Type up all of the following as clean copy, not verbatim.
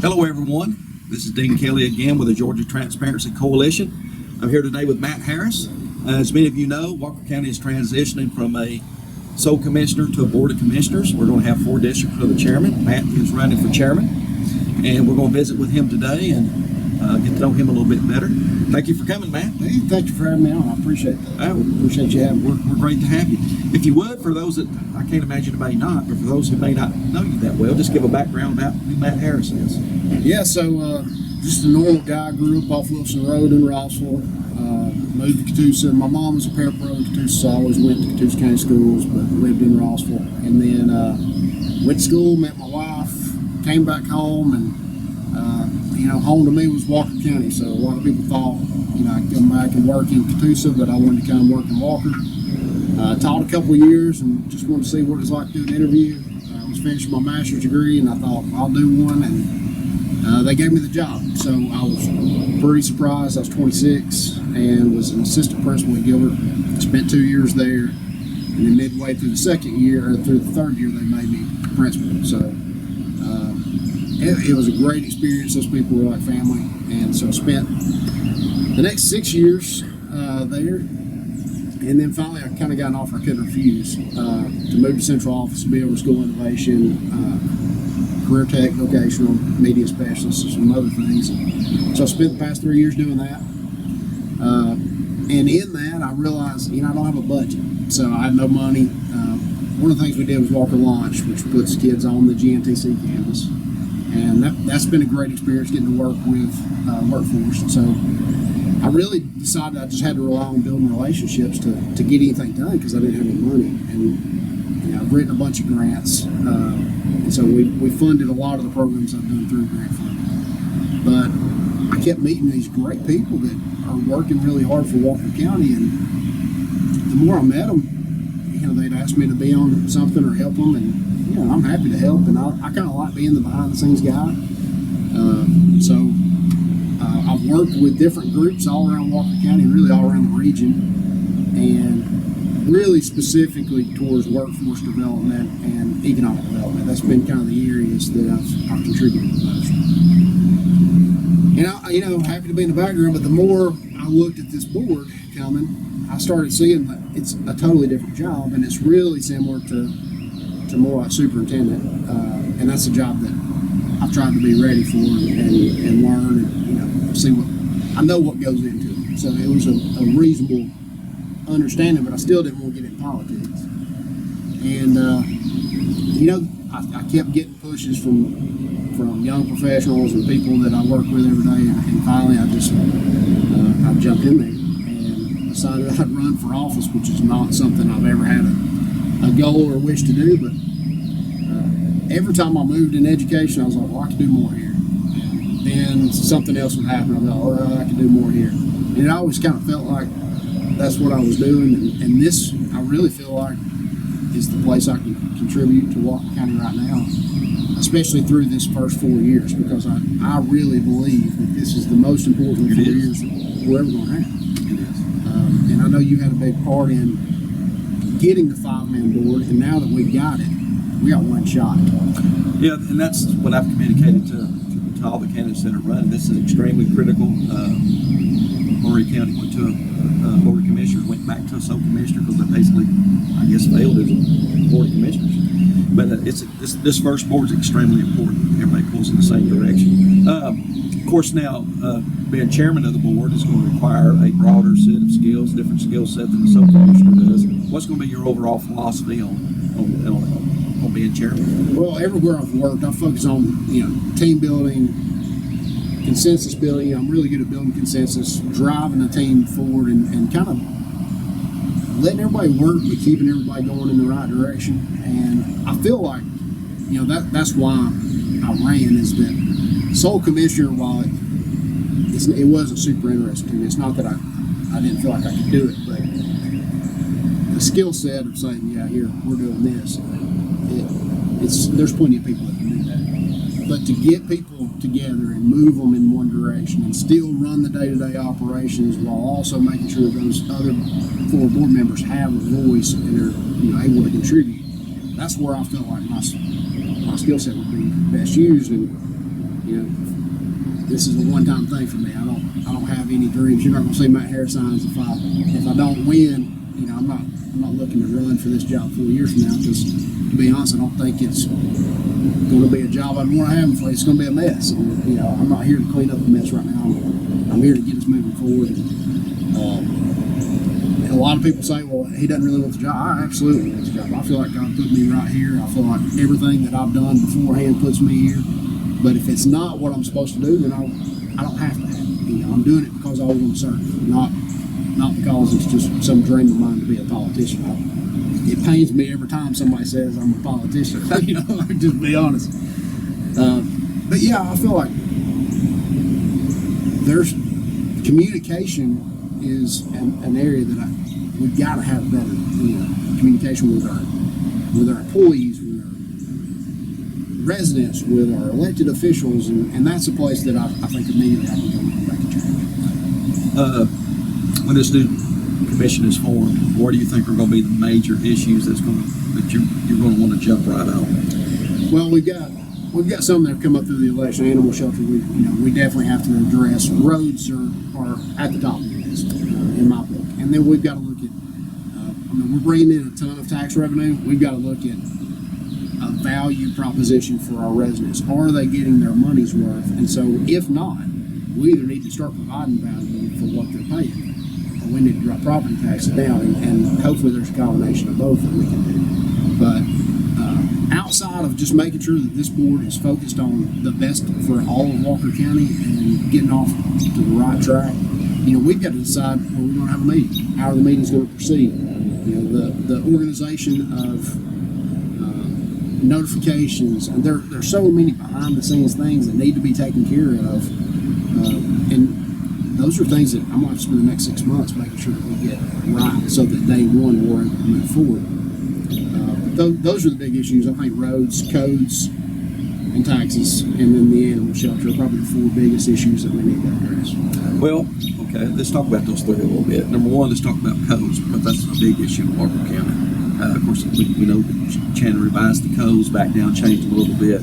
Hello everyone, this is Dean Kelley again with the Georgia Transparency Coalition. I'm here today with Matt Harris. As many of you know, Walker County is transitioning from a sole commissioner to a board of commissioners. We're going to have 4 districts for the chairman. Matt is running for chairman, and we're going to visit with him today and get to know him a little bit better. Thank you for coming, Matt. Hey, thank you for having me on. I appreciate that. Appreciate you having me. We're great to have you. If you would, for those that, I can't imagine you may not, but for those who may not know you that well, just give a background about who Matt Harris is. Yeah, so just a normal guy. Grew up off Wilson Road in Rossville. Moved to Catoosa. My mom was a parapro in Catoosa, so I always went to Catoosa County schools, but lived in Rossville. And then went to school, met my wife, came back home, and home to me was Walker County. So a lot of people thought, I'd come back and work in Catoosa, but I wanted to come work in Walker. Taught a couple of years and just wanted to see what it was like to do an interview. I was finishing my master's degree, and I thought I'll do one, and they gave me the job. So I was pretty surprised. I was 26 and was an assistant principal at Gilbert. Spent 2 years there, and then midway through the second year, or through the third year, they made me principal. So it was a great experience. Those people were like family, and so I spent the next 6 years there, and then finally I kind of got an offer I couldn't refuse to move to central office, be able to school innovation, career tech, vocational, media specialist, and some other things. So I spent the past 3 years doing that, and in that I realized, I don't have a budget, so I had no money. One of the things we did was Walker Launch, which puts kids on the GNTC campus. And that's been a great experience, getting to work with workforce. And so I really decided I just had to rely on building relationships to get anything done, because I didn't have any money. And I've written a bunch of grants, and so we funded a lot of the programs I've done through grant funding. But I kept meeting these great people that are working really hard for Walker County, and the more I met them, they'd ask me to be on something or help them, and I'm happy to help, and I kind of like being the behind-the-scenes guy. So I've worked with different groups all around Walker County and really all around the region, and really specifically towards workforce development and economic development. That's been kind of the areas that I've contributed the most. And happy to be in the background, but the more I looked at this board coming, I started seeing that it's a totally different job, and it's really similar to more like superintendent, and that's a job that I've tried to be ready for and learn and see what I know what goes into it. So it was a reasonable understanding, but I still didn't want to get in politics. And I kept getting pushes from young professionals and people that I work with every day, and finally I jumped in there and decided I'd run for office, which is not something I've ever had a goal or wish to do, but every time I moved in education, I was like, well, I could do more here. And then something else would happen. I thought, well, I could do more here. And it always kind of felt like that's what I was doing. And this, I really feel like, is the place I can contribute to Walker County right now, especially through this first 4 years, because I really believe that this is the most important 4 years that we're ever going to have. It is. And I know you had a big part in getting the 5-man board, and now that we've got it, we got one shot. Yeah, and that's what I've communicated to all the candidates that are running. This is extremely critical. Horry County went to a board of commissioners, went back to a sole commissioner because they basically, I guess, failed as a board of commissioners. But this first board is extremely important. Everybody pulls in the same direction. Of course, now being chairman of the board is going to require a broader set of skills, different skill set than the sole commissioner does. What's going to be your overall philosophy on being chairman? Well, everywhere I've worked, I focus on team building, consensus building. I'm really good at building consensus, driving the team forward, and kind of letting everybody work, but keeping everybody going in the right direction. And I feel like that's why I ran, is that sole commissioner, while it wasn't super interesting to me. It's not that I didn't feel like I could do it, but the skill set of saying, yeah, here, we're doing this, there's plenty of people that can do that. But to get people together and move them in one direction and still run the day-to-day operations while also making sure those other 4 board members have a voice and are able to contribute, that's where I felt like my skill set would be best used. And You know, this is a one-time thing for me. I don't have any dreams. You're not going to see Matt Harris signs if I don't win. You know, I'm not looking to run for this job 4 years from now, because to be honest, I don't think it's going to be a job I'd want to have. It's going to be a mess. And, you know, I'm not here to clean up the mess right now. I'm here to get us moving forward. And a lot of people say, well, he doesn't really want the job. I absolutely want the job. I feel like God put me right here. I feel like everything that I've done beforehand puts me here. But if it's not what I'm supposed to do, then I don't have to have it. You know, I'm doing it because I want to serve, not because it's just some dream of mine to be a politician. It pains me every time somebody says I'm a politician. You know, just be honest. But yeah, I feel like there's communication is an area that we've got to have better, you know, communication with our employees, with our residents, with our elected officials, and that's a place that I think immediately I can go and make a change. When this new commission is formed, what do you think are going to be the major issues that you're going to want to jump right on? Well, we've got some that have come up through the election. Animal shelter, we definitely have to address. Roads are at the top of the list in my book, and then we've got to look at. We're bringing in a ton of tax revenue. We've got to look at a value proposition for our residents. Are they getting their money's worth? And so, if not, we either need to start providing value for what they're paying, or we need to drop property taxes down, and hopefully there's a combination of both that we can do. But outside of just making sure that this board is focused on the best for all of Walker County and getting off to the right track, you know, we've got to decide when we're going to have a meeting, how the meeting's going to proceed. You know, the organization of notifications, and there's so many behind the scenes things that need to be taken care of, and those are things that I'm going to have to spend the next 6 months making sure that we get right, so that day one we're able to move forward. Those are the big issues. I think roads, codes, and taxes, and then the animal shelter are probably the 4 biggest issues that we need to address. Well, okay, let's talk about those 3 a little bit. Number one, let's talk about codes, because that's a big issue in Walker County. Of course, we know that Chandler revised the codes back down, changed them a little bit.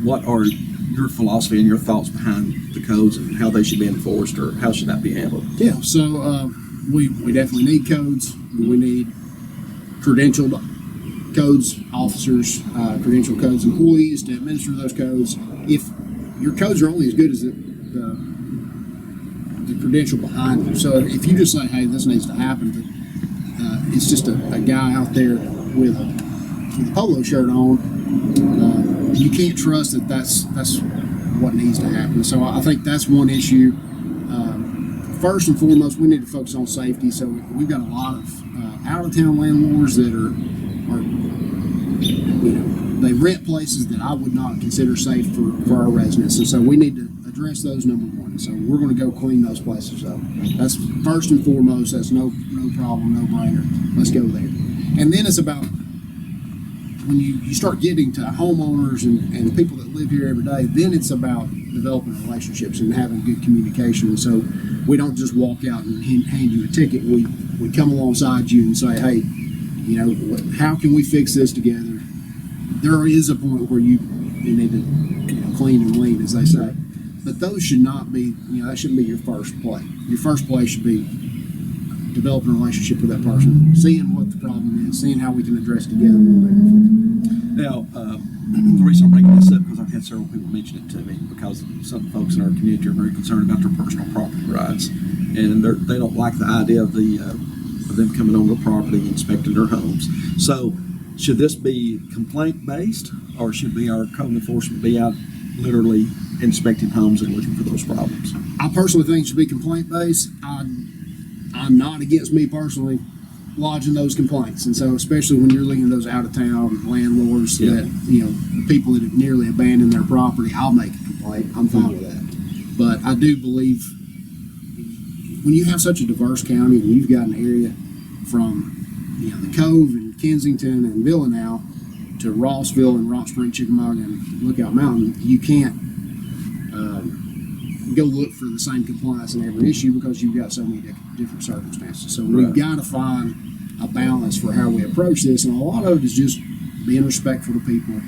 What are your philosophy and your thoughts behind the codes and how they should be enforced, or how should that be handled? Yeah, so we definitely need codes. We need credentialed codes officers, credentialed codes employees to administer those codes. If your codes are only as good as the credential behind them, so if you just say, "Hey, this needs to happen," it's just a guy out there with a polo shirt on, you can't trust that that's what needs to happen. So I think that's one issue. First and foremost, we need to focus on safety. So we've got a lot of out-of-town landlords that are they rent places that I would not consider safe for our residents, and so we need to address those, number one. So we're going to go clean those places up. That's first and foremost. That's no problem, no brainer. Let's go there. And then it's about when you start getting to homeowners and people that live here every day, then it's about developing relationships and having good communication. And so we don't just walk out and hand you a ticket. We come alongside you and say, "Hey, you know, how can we fix this together?" There is a point where you need to clean and lean, as they say. But those should not be, that shouldn't be your first play. Your first play should be developing a relationship with that person, seeing what the problem is, seeing how we can address it together. Now, the reason I'm bringing this up, because I've had several people mention it to me, because some folks in our community are very concerned about their personal property rights, and they don't like the idea of them coming on the property, inspecting their homes. So, should this be complaint based, or should our code enforcement be out literally inspecting homes and looking for those problems? I personally think it should be complaint based. I'm not against, me personally, lodging those complaints, and so especially when you're looking at those out of town landlords that people that have nearly abandoned their property, I'll make a complaint. I'm fine with that. But I do believe when you have such a diverse county and you've got an area from the Cove and Kensington and Villanelle to Rossville and Rock Spring, Chickamauga, and Lookout Mountain, you can't go look for the same compliance in every issue, because you've got so many different circumstances. So we've got to find a balance for how we approach this, and a lot of it is just being respectful to people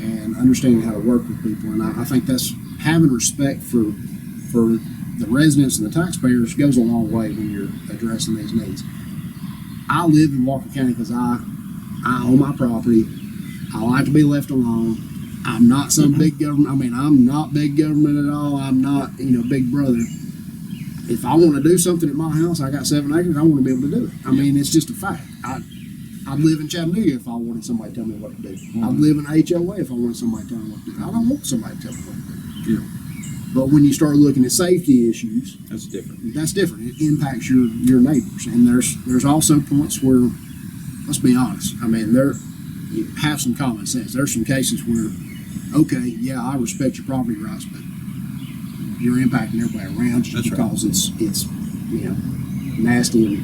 and and understanding how to work with people. And I think that's having respect for the residents and the taxpayers goes a long way when you're addressing these needs. I live in Walker County because I own my property. I like to be left alone. I'm not some big government. I mean, I'm not big government at all. I'm not, big brother. If I want to do something at my house, I got 7 acres, I want to be able to do it. I mean, it's just a fact. I'd live in Chattanooga if I wanted somebody to tell me what to do. I'd live in HOA if I wanted somebody to tell me what to do. I don't want somebody to tell me what to do. Yeah. But when you start looking at safety issues, That's different. That's different. It impacts your neighbors. And there's also points where, let's be honest, I mean, you have some common sense. There's some cases where, okay, yeah, I respect your property rights, but you're impacting everybody around you because it's nasty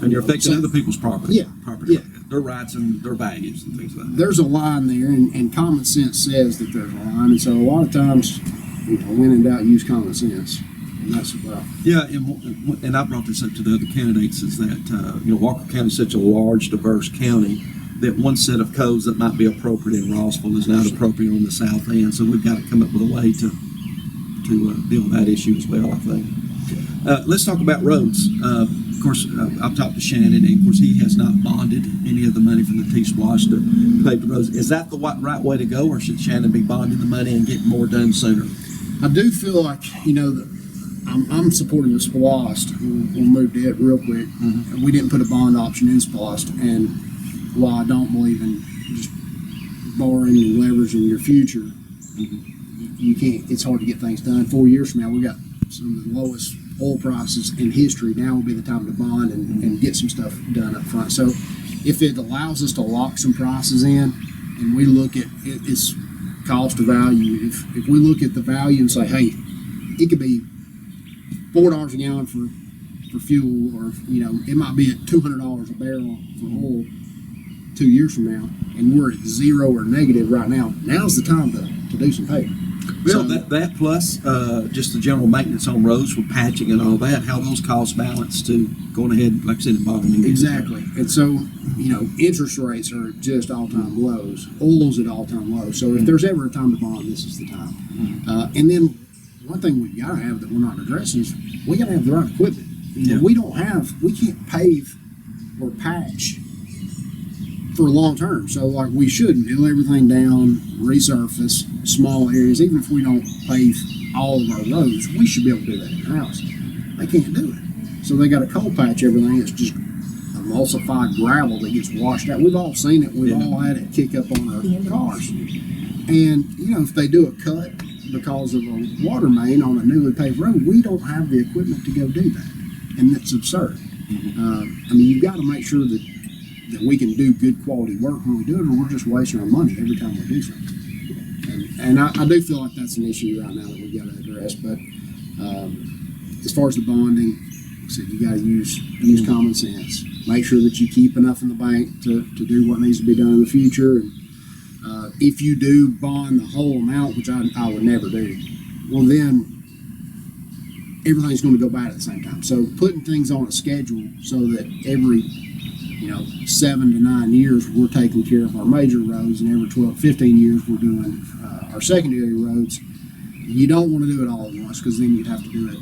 and you're affecting other people's property. Yeah. Property. Their rights and their values and things like that. There's a line there, and common sense says that there's a line, and so a lot of times, when in doubt, use common sense, and that's about. Yeah, and I brought this up to the other candidates is that Walker County is such a large, diverse county that one set of codes that might be appropriate in Rossville is not appropriate on the south end. So we've got to come up with a way to deal with that issue as well, I think. Let's talk about roads. Of course, I've talked to Shannon, and of course, he has not bonded any of the money from the T-Splosh to pave the roads. Is that the right way to go, or should Shannon be bonding the money and getting more done sooner? I do feel like, I'm supporting the Splost. We'll move to it real quick. Mm-hmm. We didn't put a bond option in Splost, and while I don't believe in just borrowing and leveraging your future, you can't. It's hard to get things done. 4 years from now, we got some of the lowest oil prices in history. Now will be the time to bond and get some stuff done up front. So if it allows us to lock some prices in, and we look at its cost to value, if we look at the value and say, hey, it could be $4 a gallon for fuel, or it might be at $200 a barrel for oil 2 years from now, and we're at zero or negative right now. Now's the time to do some paving. Well, that plus just the general maintenance on roads with patching and all that, how those costs balance to going ahead, like I said, and bonding. Exactly. And so, interest rates are just all-time lows. Oil's at all-time lows. So if there's ever a time to bond, this is the time. And then one thing we've got to have that we're not addressing is we got to have the right equipment. We can't pave or patch for long term. So like we should nail everything down, resurface small areas. Even if we don't pave all of our roads, we should be able to do that in-house. They can't do it. So they got to cold patch everything. It's just emulsified gravel that gets washed out. We've all seen it. We've all had it kick up on our cars. And, if they do a cut because of a water main on a newly paved road, we don't have the equipment to go do that. And that's absurd. You've got to make sure that we can do good quality work when we do it, or we're just wasting our money every time we do something. And I do feel like that's an issue right now that we've got to address. But as far as the bonding, like I said, you got to use common sense. Make sure that you keep enough in the bank to do what needs to be done in the future. And if you do bond the whole amount, which I would never do, well then everything's going to go bad at the same time. So putting things on a schedule so that every 7 to 9 years we're taking care of our major roads, and every 12, 15 years we're doing our secondary roads. You don't want to do it all at once, because then you'd have to do it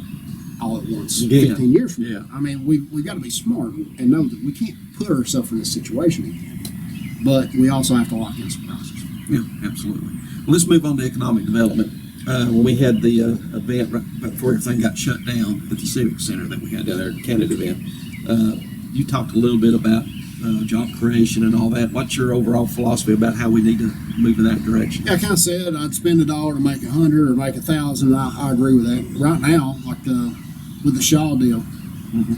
all at once 15 years from now. I mean, we've got to be smart and know that we can't put ourselves in this situation again. But we also have to lock in some prices. Yeah, absolutely. Well, let's move on to economic development. When we had the event right before everything got shut down at the Civic Center that we had down there, the candidate event, you talked a little bit about job creation and all that. What's your overall philosophy about how we need to move in that direction? Yeah, I kind of said I'd spend $1 to make 100 or make 1,000. I agree with that. Right now, like with the Shaw deal,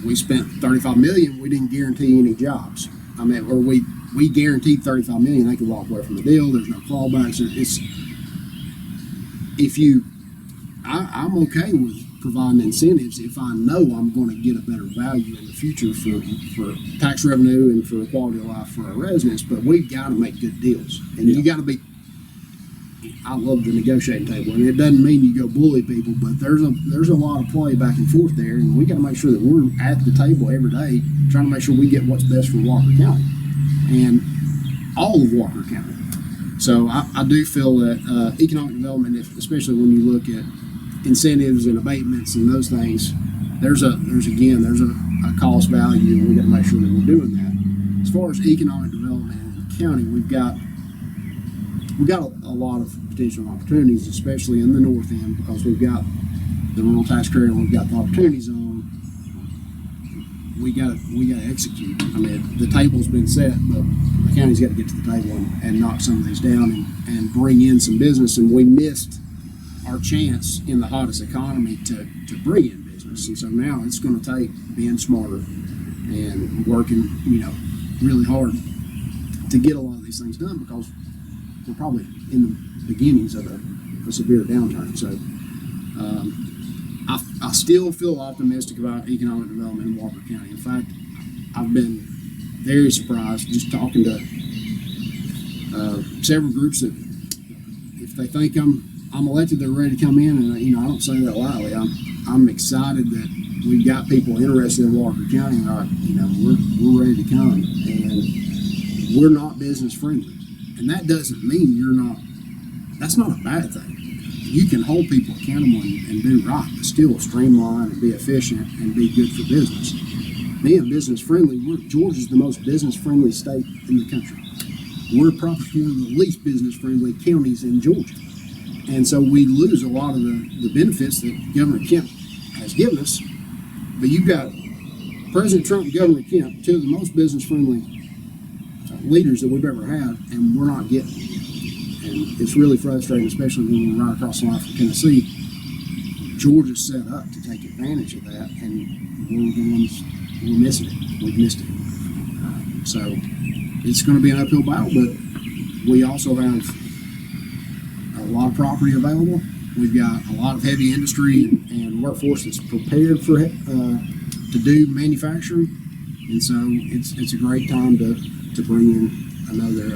we spent $35 million. We didn't guarantee any jobs. I mean, or we guaranteed $35 million. They could walk away from the deal. There's no clawbacks. I'm okay with providing incentives if I know I'm going to get a better value in the future for tax revenue and for the quality of life for our residents. But we've got to make good deals, and you got to be. I love the negotiating table, and it doesn't mean you go bully people, but there's a lot of play back and forth there, and we got to make sure that we're at the table every day, trying to make sure we get what's best for Walker County and all of Walker County. So I do feel that economic development, especially when you look at incentives and abatements and those things, there's a cost value, and we got to make sure that we're doing that. As far as economic development in the county, we've got a lot of potential opportunities, especially in the north end, because we've got the rural tax credit, we've got the opportunity zone. We got to execute. I mean, the table's been set, but the county's got to get to the table and knock some of these down and bring in some business. And we missed our chance in the hottest economy to bring in business. And so now it's going to take being smarter and working, really hard to get a lot of these things done, because we're probably in the beginnings of a severe downturn. So I still feel optimistic about economic development in Walker County. In fact, I've been very surprised just talking to several groups that if they think I'm elected, they're ready to come in, and I don't say that lightly. I'm excited that we've got people interested in Walker County, and we're ready to come, and we're not business friendly, and that doesn't mean you're not. That's not a bad thing. You can hold people accountable and do right, but still streamline and be efficient and be good for business. Being business friendly, Georgia's the most business friendly state in the country. We're probably one of the least business friendly counties in Georgia. And so we lose a lot of the benefits that Governor Kemp has given us. But you've got President Trump and Governor Kemp, two of the most business friendly leaders that we've ever had, and we're not getting it. And it's really frustrating, especially when we're right across the line from Tennessee. Georgia's set up to take advantage of that, and we're missing it. We've missed it. So it's going to be an uphill battle, but we also have a lot of property available. We've got a lot of heavy industry and workforce that's prepared for to do manufacturing, and so it's a great time to bring in another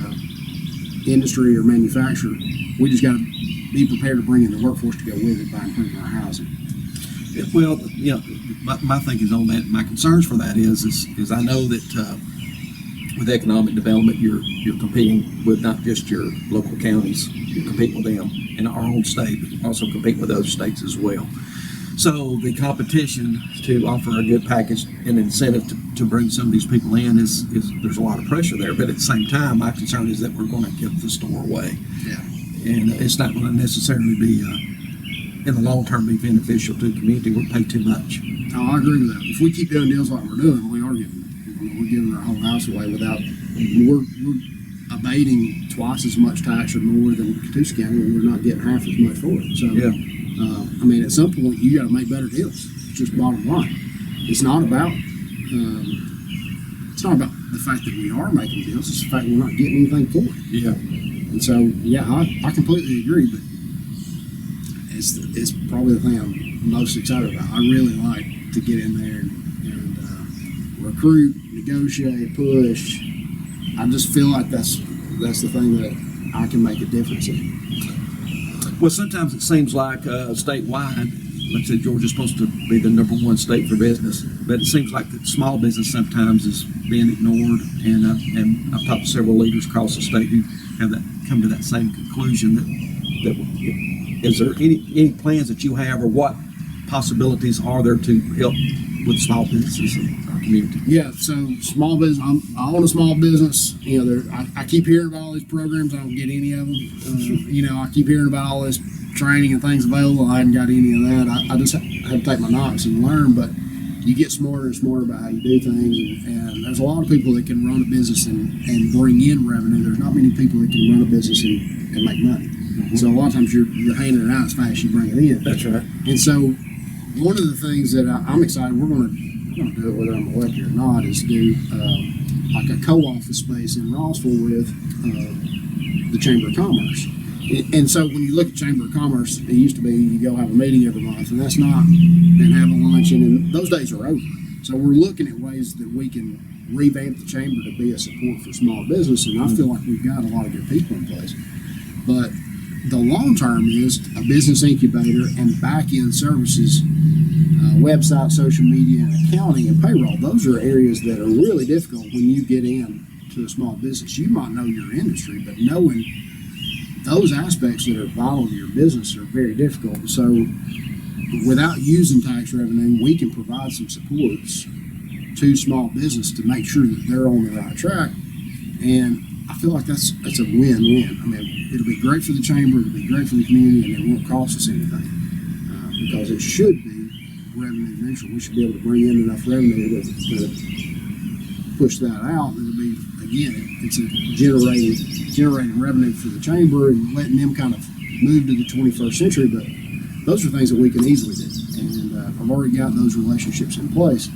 industry or manufacturer. We just got to be prepared to bring in the workforce to go with it by improving our housing. Well, my thinking on that, my concerns for that is I know that with economic development, you're competing with not just your local counties, you compete with them in our own state, but you also compete with other states as well. So the competition to offer a good package and incentive to bring some of these people in is there's a lot of pressure there. But at the same time, my concern is that we're going to give the store away. Yeah. And it's not going to necessarily be, in the long term, be beneficial to the community. We'll pay too much. Oh, I agree with that. If we keep doing deals like we're doing, we're giving our whole house away without, we're abating twice as much tax or more than Catoosa County, and we're not getting half as much for it. So, yeah. At some point, you got to make better deals. It's just bottom line. It's not about the fact that we are making deals. It's the fact we're not getting anything for it. Yeah. And so, I completely agree. But it's probably the thing I'm most excited about. I really like to get in there and recruit, negotiate, push. I just feel like that's the thing that I can make a difference in. Well, sometimes it seems like statewide, like I said, Georgia's supposed to be the #1 state for business, but it seems like that small business sometimes is being ignored. And I've talked to several leaders across the state who have come to that same conclusion. That is there any plans that you have, or what possibilities are there to help with small businesses in our community? Yeah, so small business. I own a small business. I keep hearing about all these programs. I don't get any of them. I keep hearing about all this training and things available. I haven't got any of that. I just have to take my knocks and learn. But you get smarter and smarter about how you do things. And there's a lot of people that can run a business and bring in revenue. There's not many people that can run a business and make money. Mm-hmm. So a lot of times you're handing it out as fast as you bring it in. That's right. And so one of the things that I'm excited, we're going to do it whether I'm elected or not, is do like a co-office space in Rossville with the Chamber of Commerce. And so when you look at Chamber of Commerce, it used to be you go have a meeting every month, and that's not, and have a luncheon, and those days are over. So we're looking at ways that we can revamp the chamber to be a support for small business, and I feel like we've got a lot of good people in place. But the long term is a business incubator and back-end services, website, social media, and accounting and payroll. Those are areas that are really difficult when you get in to a small business. You might know your industry, but knowing those aspects that are vital to your business are very difficult. So without using tax revenue, we can provide some supports to small business to make sure that they're on the right track. And I feel like that's a win-win. I mean, it'll be great for the chamber, it'll be great for the community, and it won't cost us anything because it should be revenue neutral. We should be able to bring in enough revenue to push that out. It'll be, again, it's a generating revenue for the chamber and letting them kind of move to the 21st century. But those are things that we can easily do, and I've already got those relationships in place.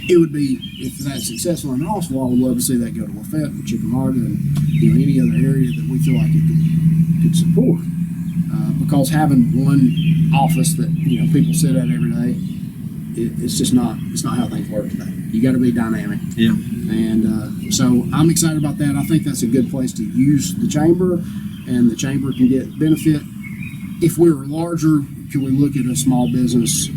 It would be, if that's successful in Rossville, I would love to see that go to Lafayette and Chickamauga and any other area that we feel like it could support. Because having one office that people sit at every day, it's just not how things work today. You got to be dynamic. Yeah. And so I'm excited about that. I think that's a good place to use the chamber, and the chamber can get benefit. If we were larger, could we look at a small business,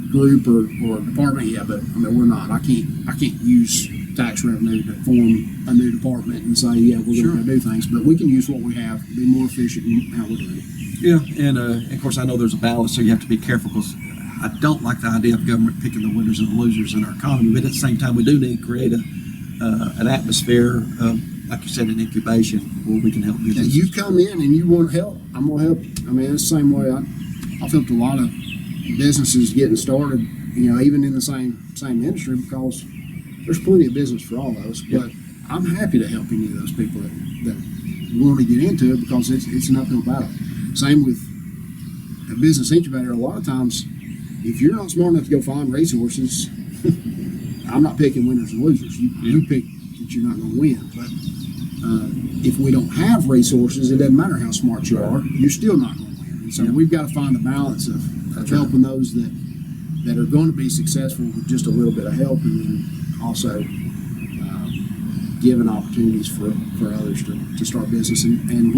group or department? Yeah, but I mean, we're not. I can't use tax revenue to form a new department and say, yeah, we're going to do things. But we can use what we have, be more efficient in how we're doing it. Yeah, and of course I know there's a balance, so you have to be careful because I don't like the idea of government picking the winners and the losers in our economy. But at the same time, we do need to create an atmosphere of, like you said, an incubation where we can help businesses. You come in and you want to help, I'm going to help you. I mean, it's the same way I've helped a lot of businesses getting started, even in the same industry, because there's plenty of business for all those. But I'm happy to help any of those people that want to get into it, because it's an uphill battle. Same with a business incubator. A lot of times, if you're not smart enough to go find resources, I'm not picking winners and losers. You pick that you're not going to win. But if we don't have resources, it doesn't matter how smart you are, you're still not going to win. And so we've got to find a balance of helping those that are going to be successful with just a little bit of help, and then also giving opportunities for others to start business. And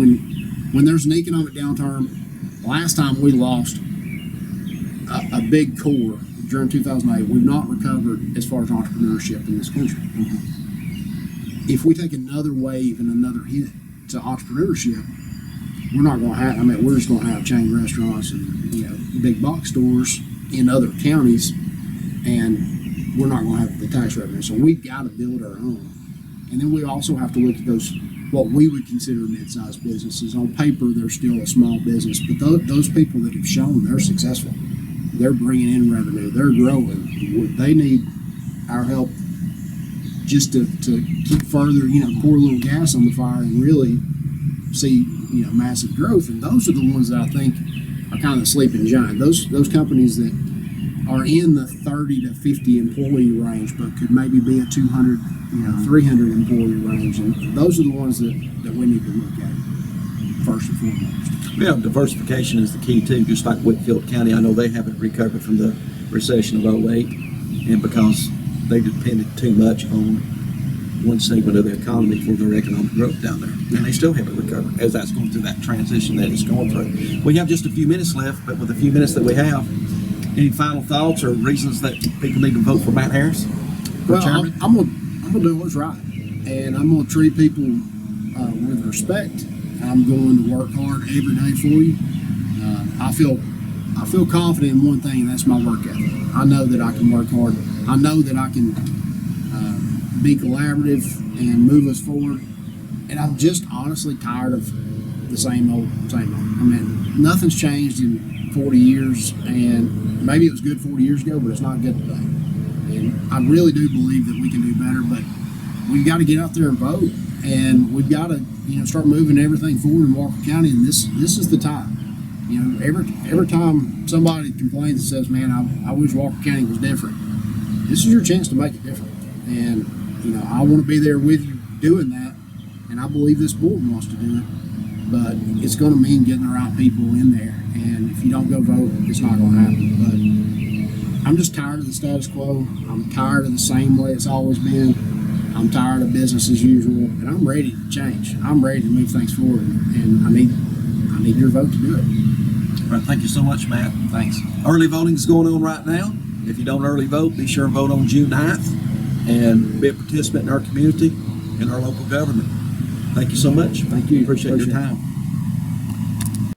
when there's an economic downturn, last time we lost a big core during 2008, we've not recovered as far as entrepreneurship in this country. If we take another wave and another hit to entrepreneurship, we're not going to have, we're just going to have chain restaurants and big box stores in other counties, and we're not going to have the tax revenue. So we've got to build our own. And then we also have to look at those, what we would consider mid-sized businesses. On paper, they're still a small business, but those people that have shown they're successful, they're bringing in revenue, they're growing. They need our help just to keep further, pour a little gas on the fire and really see, massive growth. And those are the ones that I think are kind of the sleeping giant. Those companies that are in the 30 to 50 employee range, but could maybe be a 200, 300 employee range. And those are the ones that we need to look at first and foremost. Yeah, diversification is the key too. Just like Whitfield County, I know they haven't recovered from the recession of 08, and because they depended too much on one segment of the economy for their economic growth down there. And they still haven't recovered as that's going through that transition that it's going through. We have just a few minutes left, but with the few minutes that we have, any final thoughts or reasons that people need to vote for Matt Harris? Well, I'm gonna do what's right, and I'm gonna treat people with respect. I'm going to work hard every day for you. I feel confident in one thing, and that's my work ethic. I know that I can work hard. I know that I can be collaborative and move us forward. And I'm just honestly tired of the same old. Nothing's changed in 40 years, and maybe it was good 40 years ago, but it's not good today. And I really do believe that we can do better, but we've got to get out there and vote, and we've got to start moving everything forward in Walker County. And this is the time. Every time somebody complains and says, "Man, I wish Walker County was different," this is your chance to make it different. And I want to be there with you doing that, and I believe this board wants to do it. But it's going to mean getting the right people in there, and if you don't go vote, it's not going to happen. But I'm just tired of the status quo. I'm tired of the same way it's always been. I'm tired of business as usual, and I'm ready to change. I'm ready to move things forward, and I need your vote to do it. All right, thank you so much, Matt. Thanks. Early voting is going on right now. If you don't early vote, be sure and vote on June 9th and be a participant in our community and our local government. Thank you so much. Thank you. Appreciate your Appreciate it. time.